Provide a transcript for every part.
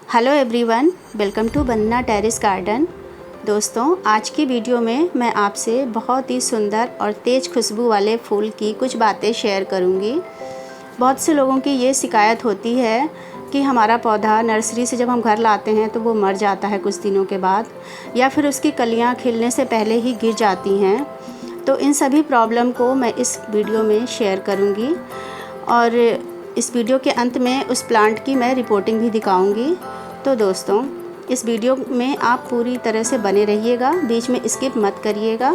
Hello everyone, welcome to Vandana terrace garden. दोस्तों, आज की वीडियो में मैं आपसे बहुत ही सुंदर और तेज़ खुशबू वाले फूल की कुछ बातें शेयर करूंगी। बहुत से लोगों की ये शिकायत होती है कि हमारा पौधा नर्सरी से जब हम घर लाते हैं तो वो मर जाता है कुछ दिनों के बाद, या फिर उसकी कलियां खिलने से पहले ही गिर जाती हैं। तो इन सभी प्रॉब्लम को मैं इस वीडियो में शेयर करूँगी और इस वीडियो के अंत में उस प्लांट की मैं रिपोर्टिंग भी दिखाऊंगी। तो दोस्तों, इस वीडियो में आप पूरी तरह से बने रहिएगा, बीच में स्किप मत करिएगा।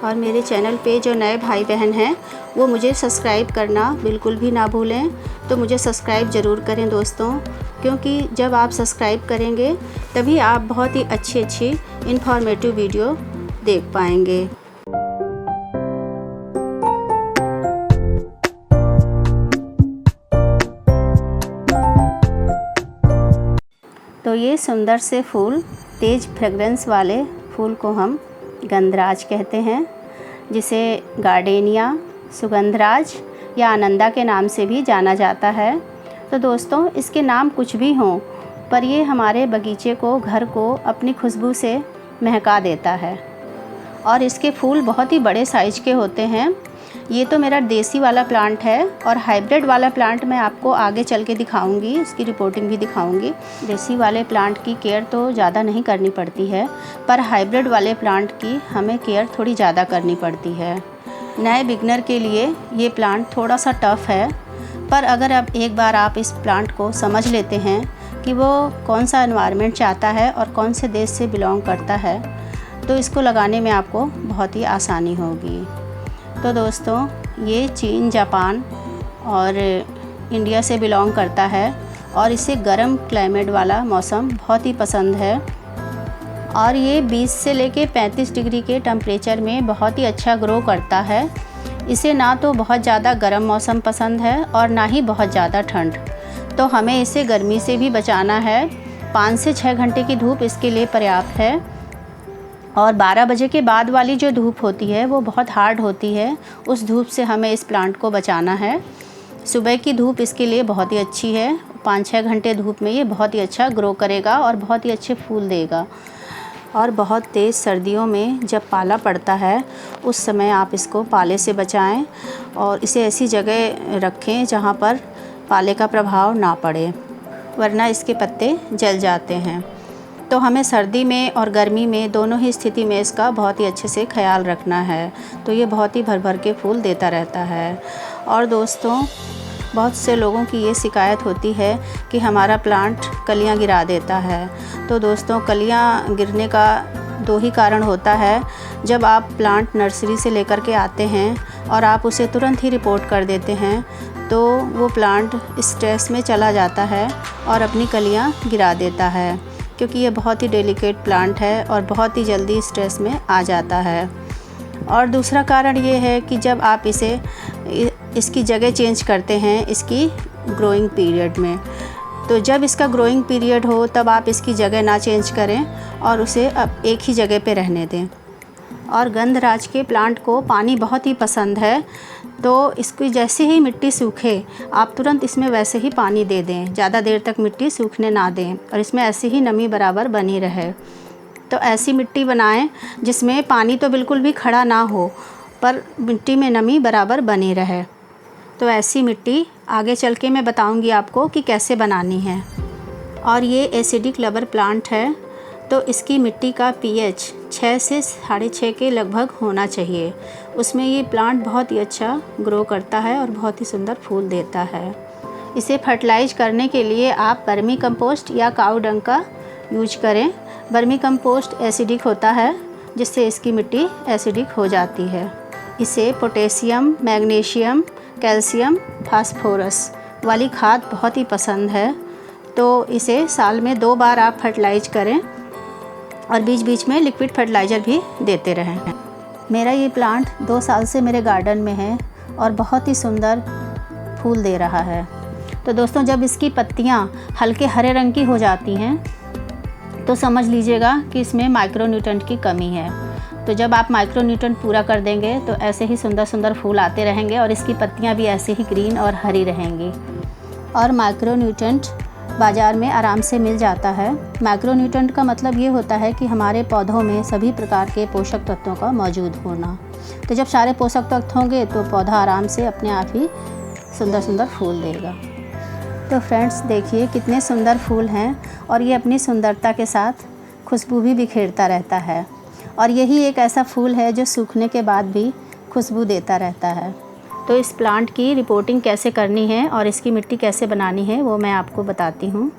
और मेरे चैनल पे जो नए भाई बहन हैं वो मुझे सब्सक्राइब करना बिल्कुल भी ना भूलें। तो मुझे सब्सक्राइब ज़रूर करें दोस्तों, क्योंकि जब आप सब्सक्राइब करेंगे तभी आप बहुत ही अच्छी इन्फॉर्मेटिव वीडियो देख पाएंगे। तो ये सुंदर से फूल, तेज़ फ्रेगरेंस वाले फूल को हम गंधराज कहते हैं, जिसे गार्डेनिया, सुगंधराज या आनंदा के नाम से भी जाना जाता है। तो दोस्तों, इसके नाम कुछ भी हों, पर ये हमारे बगीचे को, घर को अपनी खुशबू से महका देता है। और इसके फूल बहुत ही बड़े साइज़ के होते हैं। ये तो मेरा देसी वाला प्लांट है, और हाइब्रिड वाला प्लांट मैं आपको आगे चल के दिखाऊंगी, उसकी रिपोर्टिंग भी दिखाऊंगी। देसी वाले प्लांट की केयर तो ज़्यादा नहीं करनी पड़ती है, पर हाइब्रिड वाले प्लांट की हमें केयर थोड़ी ज़्यादा करनी पड़ती है। नए बिगनर के लिए ये प्लांट थोड़ा सा टफ़ है, पर अगर अब एक बार आप इस प्लांट को समझ लेते हैं कि वो कौन सा एनवायरनमेंट चाहता है और कौन से देश से बिलोंग करता है, तो इसको लगाने में आपको बहुत ही आसानी होगी। तो दोस्तों, ये चीन, जापान और इंडिया से बिलोंग करता है, और इसे गर्म क्लाइमेट वाला मौसम बहुत ही पसंद है। और ये 20 से लेके 35 डिग्री के टेम्परेचर में बहुत ही अच्छा ग्रो करता है। इसे ना तो बहुत ज़्यादा गर्म मौसम पसंद है और ना ही बहुत ज़्यादा ठंड। तो हमें इसे गर्मी से भी बचाना है। 5 से 6 घंटे की धूप इसके लिए पर्याप्त है। और 12 बजे के बाद वाली जो धूप होती है वो बहुत हार्ड होती है, उस धूप से हमें इस प्लांट को बचाना है। सुबह की धूप इसके लिए बहुत ही अच्छी है। 5-6 घंटे धूप में ये बहुत ही अच्छा ग्रो करेगा और बहुत ही अच्छे फूल देगा। और बहुत तेज़ सर्दियों में जब पाला पड़ता है, उस समय आप इसको पाले से बचाएं और इसे ऐसी जगह रखें जहाँ पर पाले का प्रभाव ना पड़े, वरना इसके पत्ते जल जाते हैं। तो हमें सर्दी में और गर्मी में दोनों ही स्थिति में इसका बहुत ही अच्छे से ख्याल रखना है। तो ये बहुत ही भर भर के फूल देता रहता है। और दोस्तों, बहुत से लोगों की ये शिकायत होती है कि हमारा प्लांट कलियां गिरा देता है। तो दोस्तों, कलियां गिरने का 2 ही कारण होता है। जब आप प्लांट नर्सरी से लेकर के आते हैं और आप उसे तुरंत ही रिपोर्ट कर देते हैं, तो वो प्लांट स्ट्रेस में चला जाता है और अपनी कलियां गिरा देता है, क्योंकि ये बहुत ही डेलिकेट प्लांट है और बहुत ही जल्दी स्ट्रेस में आ जाता है। और दूसरा कारण ये है कि जब आप इसकी जगह चेंज करते हैं इसकी ग्रोइंग पीरियड में, तो जब इसका ग्रोइंग पीरियड हो तब आप इसकी जगह ना चेंज करें और उसे अब एक ही जगह पे रहने दें। और गंधराज के प्लांट को पानी बहुत ही पसंद है, तो इसकी जैसे ही मिट्टी सूखे आप तुरंत इसमें वैसे ही पानी दे दें, ज़्यादा देर तक मिट्टी सूखने ना दें, और इसमें ऐसे ही नमी बराबर बनी रहे। तो ऐसी मिट्टी बनाएं जिसमें पानी तो बिल्कुल भी खड़ा ना हो, पर मिट्टी में नमी बराबर बनी रहे। तो ऐसी मिट्टी आगे चल के मैं बताऊंगी आपको कि कैसे बनानी है। और ये एसिडिक लवर प्लांट है, तो इसकी मिट्टी का pH 6 से 6.5 के लगभग होना चाहिए। उसमें ये प्लांट बहुत ही अच्छा ग्रो करता है और बहुत ही सुंदर फूल देता है। इसे फर्टिलाइज करने के लिए आप वर्मी कंपोस्ट या काऊ डंग का यूज करें। वर्मी कंपोस्ट एसिडिक होता है, जिससे इसकी मिट्टी एसिडिक हो जाती है। इसे पोटेशियम, मैग्नीशियम, कैल्शियम, फास्फोरस वाली खाद बहुत ही पसंद है। तो इसे साल में 2 बार आप फर्टिलाइज करें और बीच बीच में लिक्विड फर्टिलाइज़र भी देते रहें। मेरा ये प्लांट 2 साल से मेरे गार्डन में है और बहुत ही सुंदर फूल दे रहा है। तो दोस्तों, जब इसकी पत्तियाँ हल्के हरे रंग की हो जाती हैं तो समझ लीजिएगा कि इसमें माइक्रोन्यूट्रेंट की कमी है। तो जब आप माइक्रोन्यूट्रेंट पूरा कर देंगे तो ऐसे ही सुंदर सुंदर फूल आते रहेंगे और इसकी पत्तियाँ भी ऐसे ही ग्रीन और हरी रहेंगी। और माइक्रोन्यूट्रेंट बाज़ार में आराम से मिल जाता है। माइक्रोन्यूट्रेंट का मतलब ये होता है कि हमारे पौधों में सभी प्रकार के पोषक तत्वों का मौजूद होना। तो जब सारे पोषक तत्व होंगे तो पौधा आराम से अपने आप ही सुंदर सुंदर फूल देगा। तो फ्रेंड्स देखिए कितने सुंदर फूल हैं और ये अपनी सुंदरता के साथ खुशबू भी बिखेरता रहता है। और यही एक ऐसा फूल है जो सूखने के बाद भी खुशबू देता रहता है। तो इस प्लांट की रिपोर्टिंग कैसे करनी है और इसकी मिट्टी कैसे बनानी है वो मैं आपको बताती हूँ।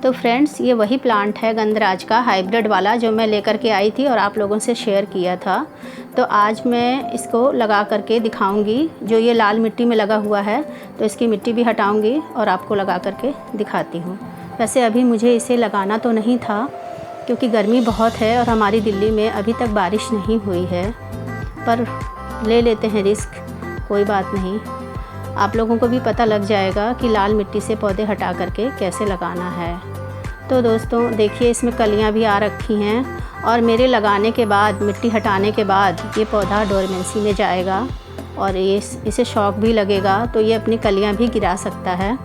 तो फ्रेंड्स ये वही प्लांट है गंधराज का हाइब्रिड वाला जो मैं लेकर के आई थी और आप लोगों से शेयर किया था। तो आज मैं इसको लगा करके दिखाऊंगी। जो ये लाल मिट्टी में लगा हुआ है तो इसकी मिट्टी भी हटाऊंगी और आपको लगा करके दिखाती हूँ। वैसे अभी मुझे इसे लगाना तो नहीं था क्योंकि गर्मी बहुत है और हमारी दिल्ली में अभी तक बारिश नहीं हुई है, पर ले लेते हैं रिस्क, कोई बात नहीं। आप लोगों को भी पता लग जाएगा कि लाल मिट्टी से पौधे हटा करके कैसे लगाना है। तो दोस्तों देखिए इसमें कलियां भी आ रखी हैं और मेरे लगाने के बाद, मिट्टी हटाने के बाद ये पौधा डोरमेंसी में जाएगा और इसे शॉक भी लगेगा तो ये अपनी कलियां भी गिरा सकता है।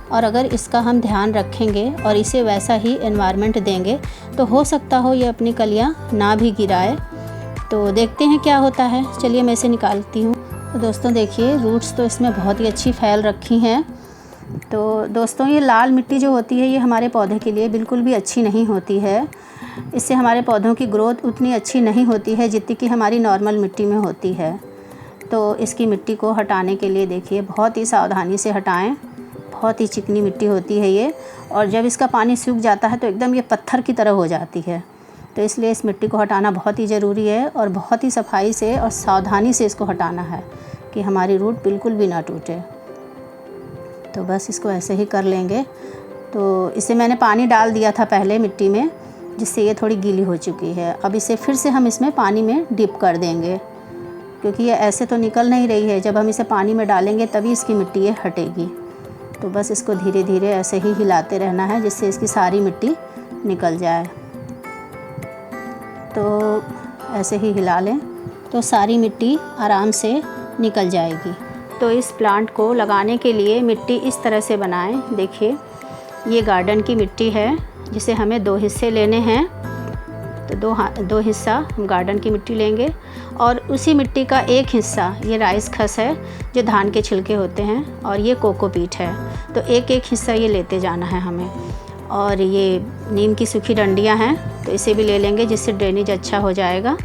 और अगर इसका हम ध्यान रखेंगे और इसे वैसा ही एनवायरनमेंट देंगे तो हो सकता हो ये अपनी कलियां ना भी गिराए। तो देखते हैं क्या होता है। चलिए मैं इसे निकालती हूँ। तो दोस्तों देखिए रूट्स तो इसमें बहुत ही अच्छी फैल रखी हैं। तो दोस्तों ये लाल मिट्टी जो होती है ये हमारे पौधे के लिए बिल्कुल भी अच्छी नहीं होती है। इससे हमारे पौधों की ग्रोथ उतनी अच्छी नहीं होती है जितनी कि हमारी नॉर्मल मिट्टी में होती है। तो इसकी मिट्टी को हटाने के लिए देखिए बहुत ही सावधानी से हटाएं। बहुत ही चिकनी मिट्टी होती है ये और जब इसका पानी सूख जाता है तो एकदम ये पत्थर की तरह हो जाती है। तो इसलिए इस मिट्टी को हटाना बहुत ही ज़रूरी है और बहुत ही सफाई से और सावधानी से इसको हटाना है कि हमारी रूट बिल्कुल भी ना टूटे। तो बस इसको ऐसे ही कर लेंगे। तो इसे मैंने पानी डाल दिया था पहले मिट्टी में, जिससे ये थोड़ी गीली हो चुकी है। अब इसे फिर से हम इसमें पानी में डिप कर देंगे क्योंकि ये ऐसे तो निकल नहीं रही है। जब हम इसे पानी में डालेंगे तभी इसकी मिट्टी ये हटेगी। तो बस इसको धीरे धीरे ऐसे ही हिलाते रहना है जिससे इसकी सारी मिट्टी निकल जाए। तो ऐसे ही हिला लें तो सारी मिट्टी आराम से निकल जाएगी। तो इस प्लांट को लगाने के लिए मिट्टी इस तरह से बनाएं। देखिए ये गार्डन की मिट्टी है जिसे हमें 2 हिस्से लेने हैं। तो दो हिस्सा हम गार्डन की मिट्टी लेंगे और उसी मिट्टी का एक हिस्सा ये राइस खस है जो धान के छिलके होते हैं और ये कोकोपीट है। तो एक एक हिस्सा ये लेते जाना है हमें। और ये नीम की सूखी डंडियां हैं तो इसे भी ले लेंगे जिससे ड्रेनेज अच्छा हो जाएगा।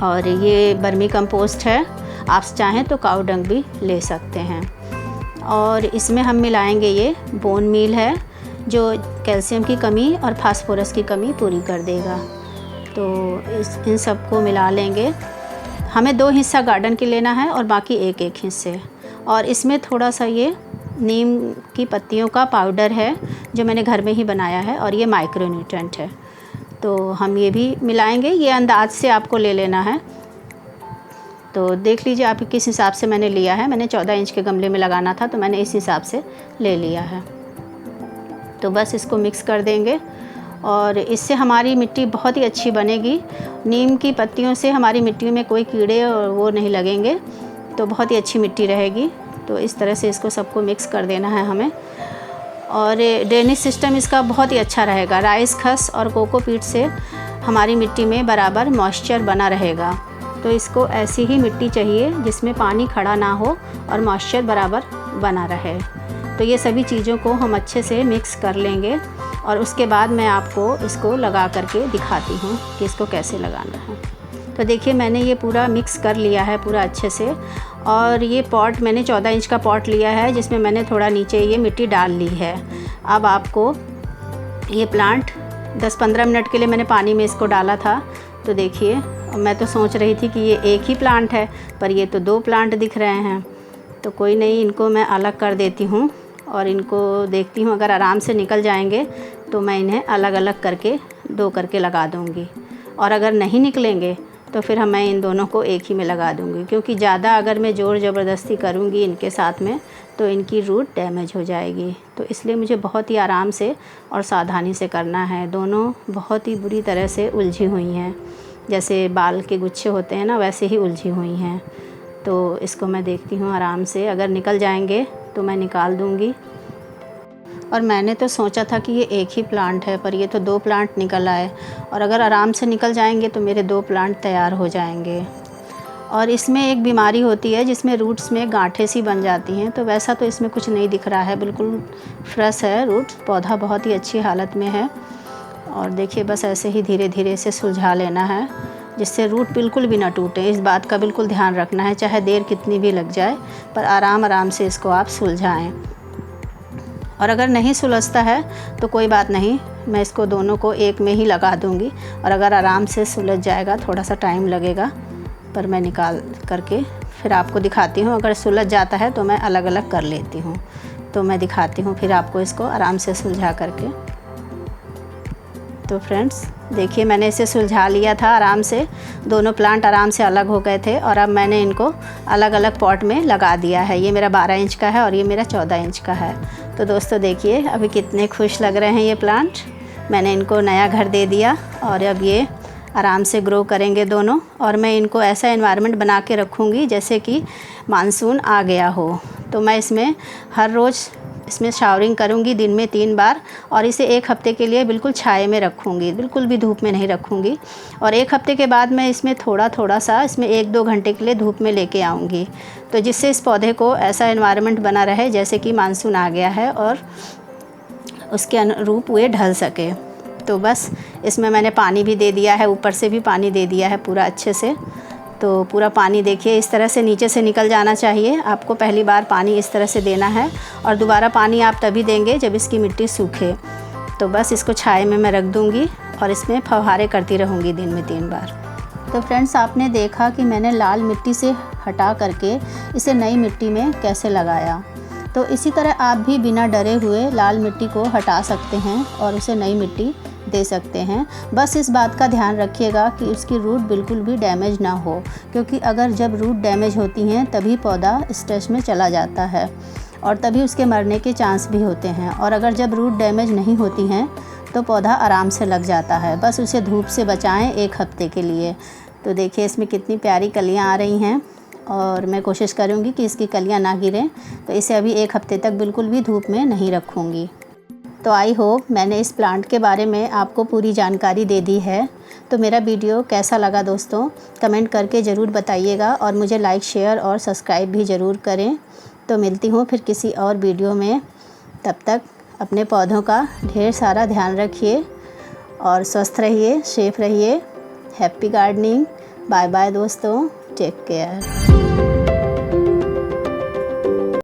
और ये बर्मी कंपोस्ट है, आप चाहें तो काऊ डंग भी ले सकते हैं। और इसमें हम मिलाएंगे ये बोन मील है जो कैल्शियम की कमी और फास्फोरस की कमी पूरी कर देगा। तो इन सबको मिला लेंगे। हमें 2 हिस्सा गार्डन के लेना है और बाकी एक एक हिस्से। और इसमें थोड़ा सा ये नीम की पत्तियों का पाउडर है जो मैंने घर में ही बनाया है और ये माइक्रोन्यूट्रेंट है। तो हम ये भी मिलाएंगे। ये अंदाज से आपको ले लेना है। तो देख लीजिए आप किस हिसाब से मैंने लिया है। मैंने 14 इंच के गमले में लगाना था तो मैंने इस हिसाब से ले लिया है। तो बस इसको मिक्स कर देंगे और इससे हमारी मिट्टी बहुत ही अच्छी बनेगी। नीम की पत्तियों से हमारी मिट्टी में कोई कीड़े और वो नहीं लगेंगे, तो बहुत ही अच्छी मिट्टी रहेगी। तो इस तरह से इसको सबको मिक्स कर देना है हमें। और ड्रेनेज सिस्टम इसका बहुत ही अच्छा रहेगा। राइस खस और कोकोपीट से हमारी मिट्टी में बराबर मॉइस्चर बना रहेगा। तो इसको ऐसी ही मिट्टी चाहिए जिसमें पानी खड़ा ना हो और मॉइस्चर बराबर बना रहे। तो ये सभी चीज़ों को हम अच्छे से मिक्स कर लेंगे और उसके बाद मैं आपको इसको लगा करके दिखाती हूँ कि इसको कैसे लगाना है। तो देखिए मैंने ये पूरा मिक्स कर लिया है पूरा अच्छे से। और ये पॉट मैंने 14 इंच का पॉट लिया है जिसमें मैंने थोड़ा नीचे ये मिट्टी डाल ली है। अब आपको ये प्लांट 10-15 मिनट के लिए मैंने पानी में इसको डाला था। तो देखिए मैं तो सोच रही थी कि ये एक ही प्लांट है, पर ये तो 2 प्लांट दिख रहे हैं। तो कोई नहीं, इनको मैं अलग कर देती हूँ और इनको देखती हूँ अगर आराम से निकल जाएंगे तो मैं इन्हें अलग अलग करके 2 करके लगा दूँगी। और अगर नहीं निकलेंगे तो फिर मैं इन दोनों को एक ही में लगा दूँगी, क्योंकि ज़्यादा अगर मैं ज़ोर ज़बरदस्ती करूँगी इनके साथ में तो इनकी रूट डैमेज हो जाएगी। तो इसलिए मुझे बहुत ही आराम से और सावधानी से करना है। दोनों बहुत ही बुरी तरह से उलझी हुई हैं, जैसे बाल के गुच्छे होते हैं ना, वैसे ही उलझी हुई हैं। तो इसको मैं देखती हूँ आराम से, अगर निकल जाएंगे तो मैं निकाल दूँगी। और मैंने तो सोचा था कि ये एक ही प्लांट है, पर ये तो 2 प्लांट निकल आए, और अगर आराम से निकल जाएंगे तो मेरे 2 प्लांट तैयार हो जाएंगे। और इसमें एक बीमारी होती है जिसमें रूट्स में गांठें सी बन जाती हैं, तो वैसा तो इसमें कुछ नहीं दिख रहा है, बिल्कुल फ्रेश है रूट, पौधा बहुत ही अच्छी हालत में है। और देखिए बस ऐसे ही धीरे धीरे से सुलझा लेना है, जिससे रूट बिल्कुल भी ना टूटे। इस बात का बिल्कुल ध्यान रखना है, चाहे देर कितनी भी लग जाए, पर आराम आराम से इसको आप सुलझाएँ। और अगर नहीं सुलझता है तो कोई बात नहीं, मैं इसको दोनों को एक में ही लगा दूंगी। और अगर आराम से सुलझ जाएगा, थोड़ा सा टाइम लगेगा, पर मैं निकाल करके फिर आपको दिखाती हूँ। अगर सुलझ जाता है तो मैं अलग अलग कर लेती हूँ, तो मैं दिखाती हूँ फिर आपको इसको आराम से सुलझा करके। तो फ्रेंड्स देखिए, मैंने इसे सुलझा लिया था आराम से, दोनों प्लांट आराम से अलग हो गए थे, और अब मैंने इनको अलग अलग पॉट में लगा दिया है। ये मेरा 12 इंच का है और ये मेरा 14 इंच का है। तो दोस्तों देखिए अभी कितने खुश लग रहे हैं ये प्लांट। मैंने इनको नया घर दे दिया और अब ये आराम से ग्रो करेंगे दोनों। और मैं इनको ऐसा एनवायरनमेंट बना के रखूँगी जैसे कि मानसून आ गया हो। तो मैं इसमें हर रोज़ इसमें शावरिंग करूँगी दिन में 3 बार, और इसे 1 हफ़्ते के लिए बिल्कुल छाए में रखूँगी, बिल्कुल भी धूप में नहीं रखूँगी। और 1 हफ़्ते के बाद मैं इसमें थोड़ा थोड़ा सा इसमें 1-2 घंटे के लिए धूप में लेके आऊँगी, तो जिससे इस पौधे को ऐसा एनवायरनमेंट बना रहे जैसे कि मानसून आ गया है और उसके अनुरूप वो ढल सके। तो बस इसमें मैंने पानी भी दे दिया है, ऊपर से भी पानी दे दिया है पूरा अच्छे से। तो पूरा पानी देखिए इस तरह से नीचे से निकल जाना चाहिए। आपको पहली बार पानी इस तरह से देना है, और दोबारा पानी आप तभी देंगे जब इसकी मिट्टी सूखे। तो बस इसको छाए में मैं रख दूँगी और इसमें फव्वारे करती रहूँगी दिन में 3 बार। तो फ्रेंड्स आपने देखा कि मैंने लाल मिट्टी से हटा करके इसे नई मिट्टी में कैसे लगाया। तो इसी तरह आप भी बिना डरे हुए लाल मिट्टी को हटा सकते हैं और उसे नई मिट्टी दे सकते हैं। बस इस बात का ध्यान रखिएगा कि उसकी रूट बिल्कुल भी डैमेज ना हो, क्योंकि अगर जब रूट डैमेज होती हैं तभी पौधा स्ट्रेस में चला जाता है और तभी उसके मरने के चांस भी होते हैं। और अगर जब रूट डैमेज नहीं होती हैं तो पौधा आराम से लग जाता है। बस उसे धूप से बचाएं 1 हफ़्ते के लिए। तो देखिए इसमें कितनी प्यारी कलियां आ रही हैं, और मैं कोशिश करूंगी कि इसकी कलियां ना गिरें। तो इसे अभी 1 हफ़्ते तक बिल्कुल भी धूप में नहीं रखूंगी। तो आई होप मैंने इस प्लांट के बारे में आपको पूरी जानकारी दे दी है। तो मेरा वीडियो कैसा लगा दोस्तों, कमेंट करके ज़रूर बताइएगा, और मुझे लाइक, शेयर और सब्सक्राइब भी ज़रूर करें। तो मिलती हूँ फिर किसी और वीडियो में। तब तक अपने पौधों का ढेर सारा ध्यान रखिए और स्वस्थ रहिए, सेफ रहिए। Happy gardening. बाय बाय दोस्तों, टेक केयर।